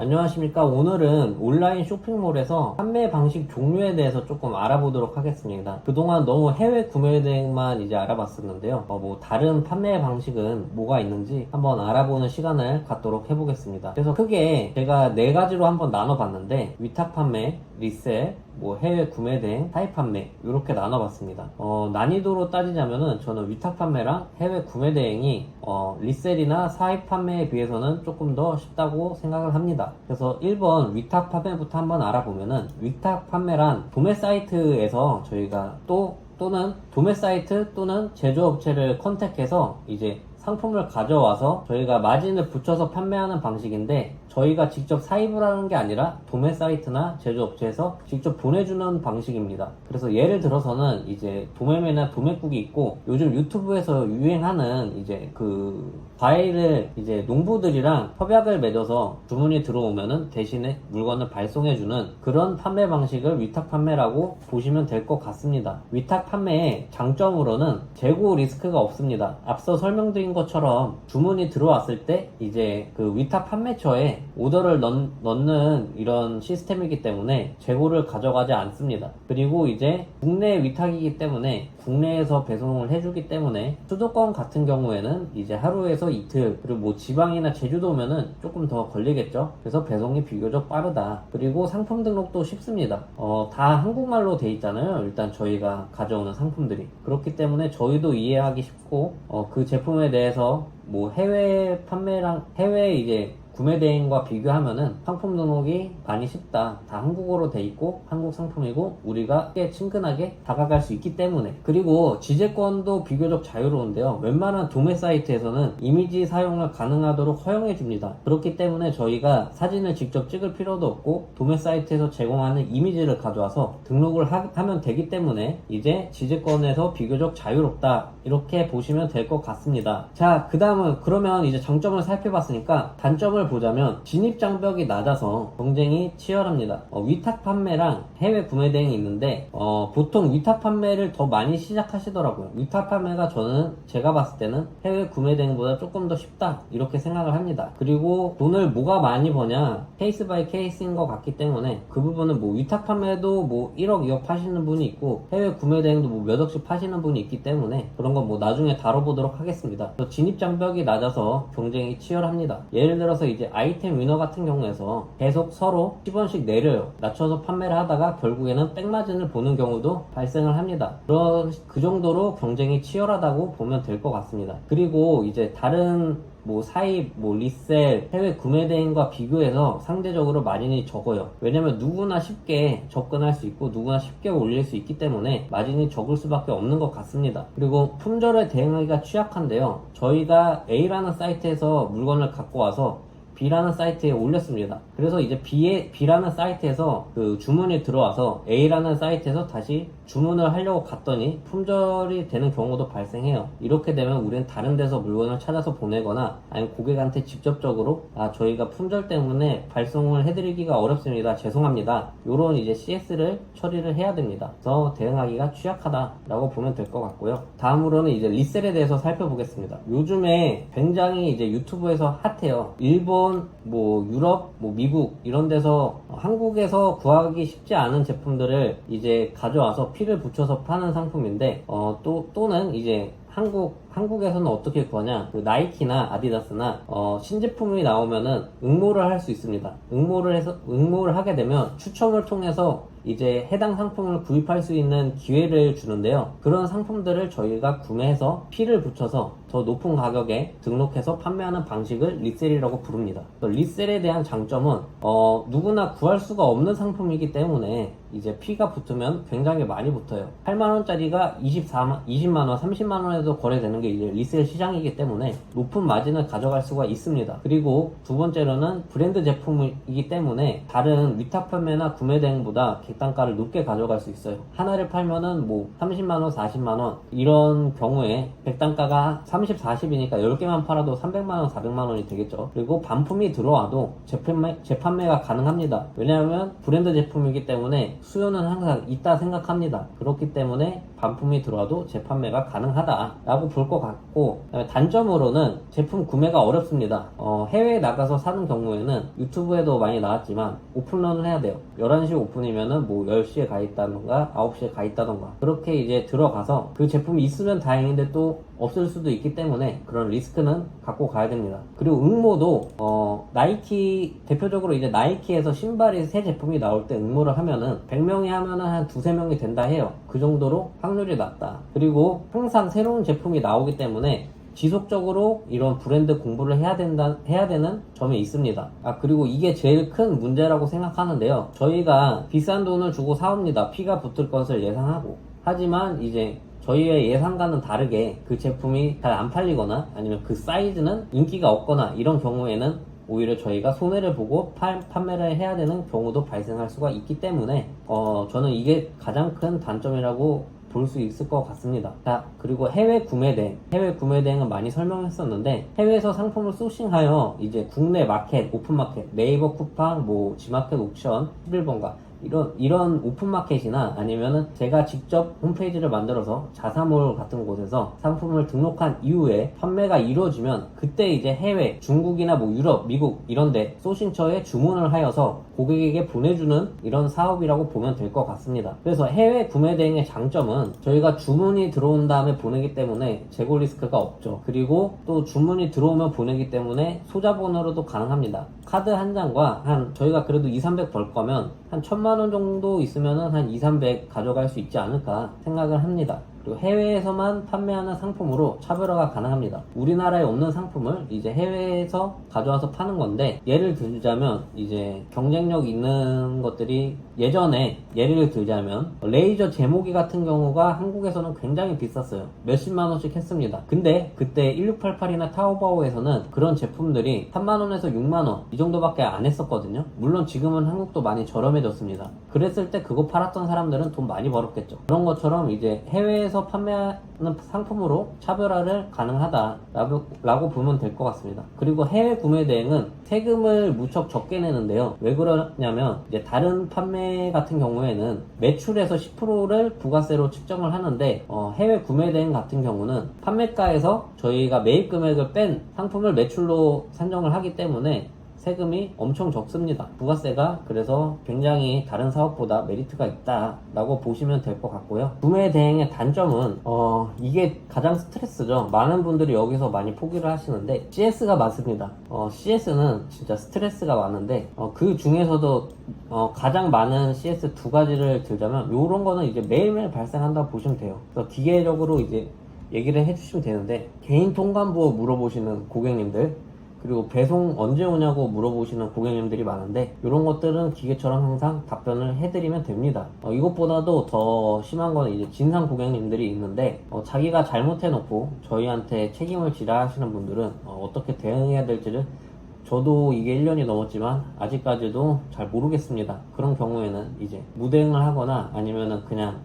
안녕하십니까. 오늘은 온라인 쇼핑몰에서 판매 방식 종류에 대해서 조금 알아보도록 하겠습니다. 그동안 너무 해외 구매 대행만 이제 알아봤었는데요. 다른 판매 방식은 뭐가 있는지 한번 알아보는 시간을 갖도록 해보겠습니다. 그래서 크게 제가 네 가지로 한번 나눠봤는데, 위탁 판매, 리셀, 해외 구매 대행, 사입 판매 이렇게 나눠봤습니다. 난이도로 따지자면은 저는 위탁 판매랑 해외 구매 대행이 리셀이나 사입 판매에 비해서는 조금 더 쉽다고 생각을 합니다. 그래서 1번 위탁 판매부터 한번 알아보면은, 위탁 판매란 도매 사이트에서 저희가 또는 도매 사이트 또는 제조업체를 컨택해서 이제 상품을 가져와서 저희가 마진을 붙여서 판매하는 방식인데, 저희가 직접 사입을 하는 게 아니라 도매 사이트나 제조업체에서 직접 보내주는 방식입니다. 그래서 예를 들어서는 이제 도매매나 도매국이 있고, 요즘 유튜브에서 유행하는 이제 과일을 이제 농부들이랑 협약을 맺어서 주문이 들어오면은 대신에 물건을 발송해주는 그런 판매 방식을 위탁 판매라고 보시면 될 것 같습니다. 위탁 판매의 장점으로는 재고 리스크가 없습니다. 앞서 설명드린 것처럼 주문이 들어왔을 때 이제 위탁 판매처에 오더를 넣는 이런 시스템이기 때문에 재고를 가져가지 않습니다. 그리고 이제 국내 위탁이기 때문에 국내에서 배송을 해주기 때문에, 수도권 같은 경우에는 이제 하루에서 이틀, 그리고 지방이나 제주도면은 조금 더 걸리겠죠. 그래서 배송이 비교적 빠르다. 그리고 상품 등록도 쉽습니다. 다 한국말로 돼 있잖아요. 일단 저희가 가져오는 상품들이. 그렇기 때문에 저희도 이해하기 쉽고, 그 제품에 대해서 해외 판매랑 해외 이제 구매 대행과 비교하면은 상품 등록이 많이 쉽다. 다 한국어로 돼 있고 한국 상품이고 우리가 꽤 친근하게 다가갈 수 있기 때문에. 그리고 지재권도 비교적 자유로운데요. 웬만한 도매 사이트에서는 이미지 사용을 가능하도록 허용해 줍니다. 그렇기 때문에 저희가 사진을 직접 찍을 필요도 없고, 도매 사이트에서 제공하는 이미지를 가져와서 등록을 하면 되기 때문에 이제 지재권에서 비교적 자유롭다, 이렇게 보시면 될 것 같습니다. 자, 그 다음은 그러면 이제 장점을 살펴봤으니까 단점을 보자면, 진입 장벽이 낮아서 경쟁이 치열합니다. 위탁 판매랑 해외 구매 대행이 있는데, 보통 위탁 판매를 더 많이 시작하시더라고요. 위탁 판매가 제가 봤을 때는 해외 구매 대행보다 조금 더 쉽다, 이렇게 생각을 합니다. 그리고 돈을 뭐가 많이 버냐, 케이스 바이 케이스인 것 같기 때문에 그 부분은 위탁 판매도 1억 2억 파시는 분이 있고, 해외 구매 대행도 몇 억씩 파시는 분이 있기 때문에 그런 건 나중에 다뤄보도록 하겠습니다. 진입 장벽이 낮아서 경쟁이 치열합니다. 예를 들어서 이제 아이템 위너 같은 경우에서 계속 서로 10원씩 내려요. 낮춰서 판매를 하다가 결국에는 백마진을 보는 경우도 발생을 합니다. 그 정도로 경쟁이 치열하다고 보면 될 것 같습니다. 그리고 이제 다른 사입, 리셀, 해외 구매 대행과 비교해서 상대적으로 마진이 적어요. 왜냐면 누구나 쉽게 접근할 수 있고 누구나 쉽게 올릴 수 있기 때문에 마진이 적을 수밖에 없는 것 같습니다. 그리고 품절에 대응하기가 취약한데요. 저희가 A라는 사이트에서 물건을 갖고 와서 B라는 사이트에 올렸습니다. 그래서 이제 B라는 사이트에서 주문이 들어와서 A라는 사이트에서 다시 주문을 하려고 갔더니 품절이 되는 경우도 발생해요. 이렇게 되면 우리는 다른 데서 물건을 찾아서 보내거나, 아니면 고객한테 직접적으로 저희가 품절 때문에 발송을 해드리기가 어렵습니다, 죄송합니다, 요런 이제 CS를 처리를 해야 됩니다. 그래서 대응하기가 취약하다라고 보면 될 것 같고요. 다음으로는 이제 리셀에 대해서 살펴보겠습니다. 요즘에 굉장히 이제 유튜브에서 핫해요. 일본, 유럽, 미국 이런 데서 한국에서 구하기 쉽지 않은 제품들을 이제 가져와서 피를 붙여서 파는 상품인데, 또는 이제 한국에서는 어떻게 구하냐, 나이키나 아디다스나 신제품이 나오면은 응모를 할 수 있습니다. 응모를 하게 되면 추첨을 통해서 이제 해당 상품을 구입할 수 있는 기회를 주는데요. 그런 상품들을 저희가 구매해서 피를 붙여서 더 높은 가격에 등록해서 판매하는 방식을 리셀이라고 부릅니다. 리셀에 대한 장점은 누구나 구할 수가 없는 상품이기 때문에 이제 피가 붙으면 굉장히 많이 붙어요. 8만원짜리가 20만원, 30만원에도 거래되는 게 이제 리셀 시장이기 때문에 높은 마진을 가져갈 수가 있습니다. 그리고 두 번째로는 브랜드 제품이기 때문에 다른 위탁 판매나 구매 대행보다 객단가를 높게 가져갈 수 있어요. 하나를 팔면은 30만원, 40만원 이런 경우에 객단가가 30, 40이니까 10개만 팔아도 300만원, 400만원이 되겠죠. 그리고 반품이 들어와도 재판매가 가능합니다. 왜냐하면 브랜드 제품이기 때문에 수요는 항상 있다 생각합니다. 그렇기 때문에 반품이 들어와도 재판매가 가능하다라고 볼 것 같고, 그다음에 단점으로는 제품 구매가 어렵습니다. 해외에 나가서 사는 경우에는 유튜브에도 많이 나왔지만 오픈런을 해야 돼요. 11시 오픈이면은 뭐 10시에 가 있다던가 9시에 가 있다던가 그렇게 이제 들어가서 그 제품이 있으면 다행인데 또 없을 수도 있기 때문에 그런 리스크는 갖고 가야 됩니다. 그리고 응모도 나이키, 대표적으로 이제 나이키에서 신발이 새 제품이 나올 때 응모를 하면은 100명이 하면은 한 2~3명이 된다 해요. 그 정도로 확률이 낮다. 그리고 항상 새로운 제품이 나오기 때문에 지속적으로 이런 브랜드 공부를 해야 되는 점이 있습니다. 그리고 이게 제일 큰 문제라고 생각하는데요. 저희가 비싼 돈을 주고 사옵니다. 피가 붙을 것을 예상하고. 하지만 이제 저희의 예상과는 다르게 그 제품이 잘 안 팔리거나 아니면 그 사이즈는 인기가 없거나 이런 경우에는 오히려 저희가 손해를 보고 판매를 해야 되는 경우도 발생할 수가 있기 때문에 저는 이게 가장 큰 단점이라고 볼 수 있을 것 같습니다. 자, 그리고 해외 구매 대행은 많이 설명했었는데, 해외에서 상품을 소싱하여 이제 국내 마켓, 오픈마켓, 네이버 쿠팡, 뭐 지마켓 옥션, 11번가 이런 오픈마켓이나 아니면은 제가 직접 홈페이지를 만들어서 자사몰 같은 곳에서 상품을 등록한 이후에 판매가 이루어지면 그때 이제 해외, 중국이나 뭐 유럽, 미국 이런데 소싱처에 주문을 하여서 고객에게 보내주는 이런 사업이라고 보면 될 것 같습니다. 그래서 해외 구매 대행의 장점은 저희가 주문이 들어온 다음에 보내기 때문에 재고 리스크가 없죠. 그리고 또 주문이 들어오면 보내기 때문에 소자본으로도 가능합니다. 카드 한 장과 저희가 그래도 200~300 벌 거면 한 1000만원 정도 있으면은 한 200~300 가져갈 수 있지 않을까 생각을 합니다. 그리고 해외에서만 판매하는 상품으로 차별화가 가능합니다. 우리나라에 없는 상품을 이제 해외에서 가져와서 파는 건데, 예를 들자면 이제 경쟁력 있는 것들이 예전에 예를 들자면 레이저 제모기 같은 경우가 한국에서는 굉장히 비쌌어요. 몇십만원씩 했습니다. 근데 그때 1688이나 타오바오에서는 그런 제품들이 3만원에서 6만원 이 정도밖에 안 했었거든요. 물론 지금은 한국도 많이 저렴해졌습니다. 그랬을 때 그거 팔았던 사람들은 돈 많이 벌었겠죠. 그런 것처럼 이제 해외에서 판매하는 상품으로 차별화를 가능하다라고 보면 될 것 같습니다. 그리고 해외 구매 대행은 세금을 무척 적게 내는데요. 왜 그러냐면 이제 다른 판매 같은 경우에는 매출에서 10%를 부가세로 측정을 하는데, 해외 구매 대행 같은 경우는 판매가에서 저희가 매입 금액을 뺀 상품을 매출로 산정을 하기 때문에 세금이 엄청 적습니다. 부가세가 그래서 굉장히 다른 사업보다 메리트가 있다라고 보시면 될 것 같고요. 구매 대행의 단점은 이게 가장 스트레스죠. 많은 분들이 여기서 많이 포기를 하시는데 CS가 많습니다. CS는 진짜 스트레스가 많은데 그 중에서도 가장 많은 CS 두 가지를 들자면 이런 거는 이제 매일매일 발생한다고 보시면 돼요. 그래서 기계적으로 이제 얘기를 해주시면 되는데, 개인 통관부 물어보시는 고객님들, 그리고 배송 언제 오냐고 물어보시는 고객님들이 많은데, 이런 것들은 기계처럼 항상 답변을 해드리면 됩니다. 이것보다도 더 심한 거는 이제 진상 고객님들이 있는데, 자기가 잘못해놓고 저희한테 책임을 지라 하시는 분들은 어떻게 대응해야 될지를 저도 이게 1년이 넘었지만 아직까지도 잘 모르겠습니다. 그런 경우에는 이제 무대응을 하거나 아니면은 그냥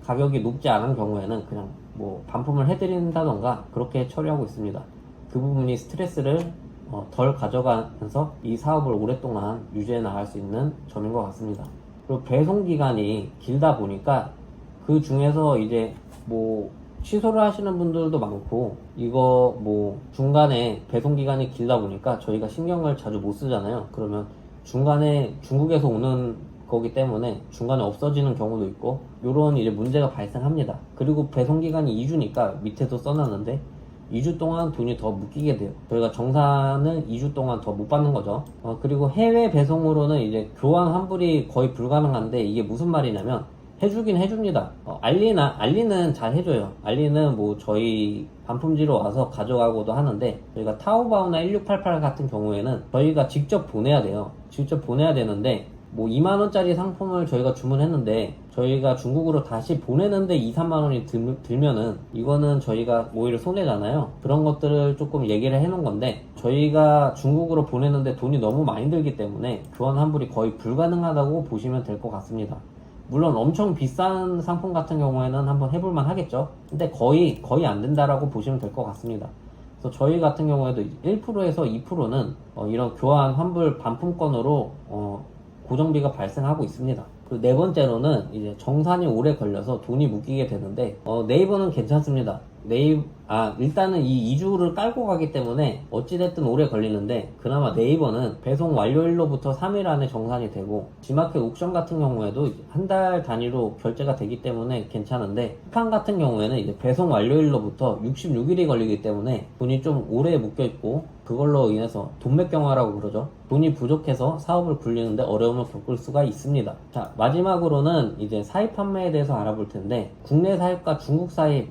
가격이 높지 않은 경우에는 그냥 뭐 반품을 해드린다던가 그렇게 처리하고 있습니다. 그 부분이 스트레스를 덜 가져가면서 이 사업을 오랫동안 유지해 나갈 수 있는 점인 것 같습니다. 그리고 배송 기간이 길다 보니까 그 중에서 이제 뭐 취소를 하시는 분들도 많고, 이거 뭐 중간에 배송 기간이 길다 보니까 저희가 신경을 자주 못 쓰잖아요. 그러면 중간에 중국에서 오는 거기 때문에 중간에 없어지는 경우도 있고, 요런 이제 문제가 발생합니다. 그리고 배송 기간이 2주니까 밑에도 써놨는데 2주 동안 돈이 더 묶이게 돼요. 저희가 정산을 2주 동안 더 못 받는 거죠. 그리고 해외 배송으로는 이제 교환 환불이 거의 불가능한데, 이게 무슨 말이냐면 해주긴 해줍니다. 알리는 잘 해줘요. 알리는 뭐 저희 반품지로 와서 가져가고도 하는데, 저희가 타오바오나 1688 같은 경우에는 저희가 직접 보내야 돼요. 직접 보내야 되는데, 뭐 2만원짜리 상품을 저희가 주문했는데 저희가 중국으로 다시 보내는데 2~3만원이 들면은 이거는 저희가 오히려 손해잖아요. 그런 것들을 조금 얘기를 해놓은 건데, 저희가 중국으로 보내는데 돈이 너무 많이 들기 때문에 교환 환불이 거의 불가능하다고 보시면 될 것 같습니다. 물론 엄청 비싼 상품 같은 경우에는 한번 해볼만 하겠죠. 근데 거의 안 된다라고 보시면 될 것 같습니다. 그래서 저희 같은 경우에도 1%에서 2%는 이런 교환 환불 반품권으로 고정비가 발생하고 있습니다. 그 네 번째로는 이제 정산이 오래 걸려서 돈이 묶이게 되는데 네이버는 괜찮습니다. 일단은 이 2주를 깔고 가기 때문에 어찌됐든 오래 걸리는데, 그나마 네이버는 배송 완료일로부터 3일 안에 정산이 되고, G마켓 옥션 같은 경우에도 한 달 단위로 결제가 되기 때문에 괜찮은데, 쿠팡 같은 경우에는 이제 배송 완료일로부터 66일이 걸리기 때문에 돈이 좀 오래 묶여있고, 그걸로 인해서 돈맥경화라고 그러죠. 돈이 부족해서 사업을 굴리는데 어려움을 겪을 수가 있습니다. 자, 마지막으로는 이제 사입 판매에 대해서 알아볼 텐데, 국내 사입과 중국 사입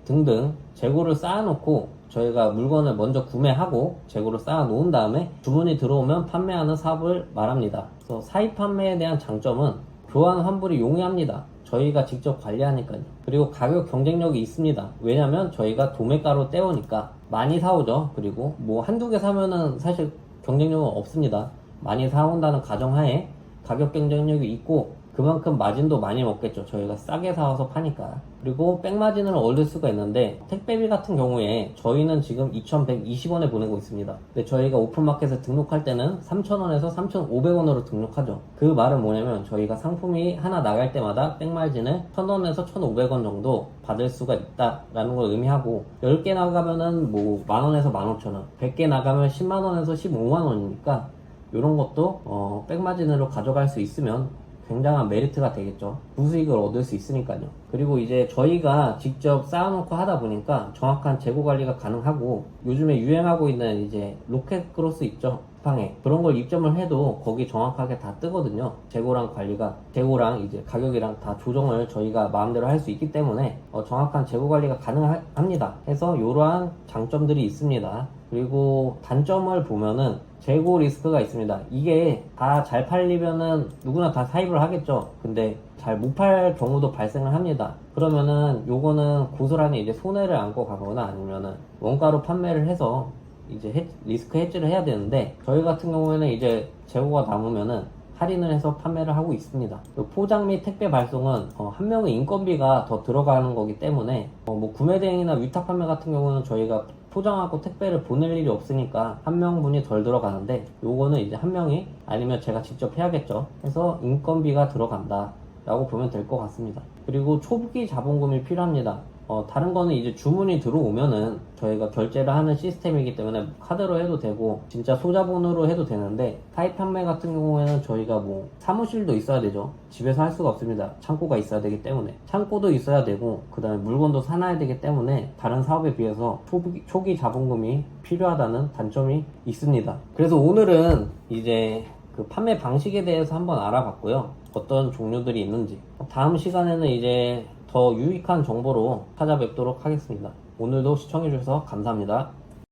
등등 재고를 쌓아놓고 저희가 물건을 먼저 구매하고 재고를 쌓아놓은 다음에 주문이 들어오면 판매하는 사업을 말합니다. 그래서 사입 판매에 대한 장점은 교환 환불이 용이합니다. 저희가 직접 관리하니까요. 그리고 가격 경쟁력이 있습니다. 왜냐면 저희가 도매가로 떼오니까 많이 사오죠. 그리고 한두 개 사면은 사실 경쟁력은 없습니다. 많이 사온다는 가정하에 가격 경쟁력이 있고, 그만큼 마진도 많이 먹겠죠. 저희가 싸게 사와서 파니까. 그리고 백마진을 얻을 수가 있는데, 택배비 같은 경우에 저희는 지금 2,120원에 보내고 있습니다. 근데 저희가 오픈마켓에 등록할 때는 3,000원에서 3,500원으로 등록하죠. 그 말은 뭐냐면 저희가 상품이 하나 나갈 때마다 백마진을 1,000원에서 1,500원 정도 받을 수가 있다라는 걸 의미하고, 10개 나가면은 만원에서 15,000원, 100개 나가면 10만원에서 15만원이니까 이런 것도 백마진으로 가져갈 수 있으면 굉장한 메리트가 되겠죠. 부수익을 얻을 수 있으니까요. 그리고 이제 저희가 직접 쌓아놓고 하다 보니까 정확한 재고 관리가 가능하고, 요즘에 유행하고 있는 이제 로켓 크로스 있죠, 쿠팡에. 그런 걸 입점을 해도 거기 정확하게 다 뜨거든요. 재고랑 이제 가격이랑 다 조정을 저희가 마음대로 할 수 있기 때문에 정확한 재고 관리가 가능합니다. 해서 이러한 장점들이 있습니다. 그리고 단점을 보면은 재고 리스크가 있습니다. 이게 다 잘 팔리면은 누구나 다 사입을 하겠죠. 근데 잘 못 팔 경우도 발생을 합니다. 그러면은 요거는 고스란히 이제 손해를 안고 가거나 아니면은 원가로 판매를 해서 이제 리스크 해지를 해야 되는데, 저희 같은 경우에는 이제 재고가 남으면은 할인을 해서 판매를 하고 있습니다. 포장 및 택배 발송은 한 명의 인건비가 더 들어가는 거기 때문에 구매 대행이나 위탁 판매 같은 경우는 저희가 포장하고 택배를 보낼 일이 없으니까 한 명분이 덜 들어가는데, 요거는 이제 한 명이 아니면 제가 직접 해야겠죠. 해서 인건비가 들어간다 라고 보면 될 것 같습니다. 그리고 초기 자본금이 필요합니다. 다른 거는 이제 주문이 들어오면은 저희가 결제를 하는 시스템이기 때문에 카드로 해도 되고 진짜 소자본으로 해도 되는데, 타입 판매 같은 경우에는 저희가 사무실도 있어야 되죠. 집에서 할 수가 없습니다. 창고가 있어야 되기 때문에. 창고도 있어야 되고, 그 다음에 물건도 사놔야 되기 때문에 다른 사업에 비해서 초기 자본금이 필요하다는 단점이 있습니다. 그래서 오늘은 이제 그 판매 방식에 대해서 한번 알아봤고요. 어떤 종류들이 있는지. 다음 시간에는 이제 더 유익한 정보로 찾아뵙도록 하겠습니다. 오늘도 시청해주셔서 감사합니다.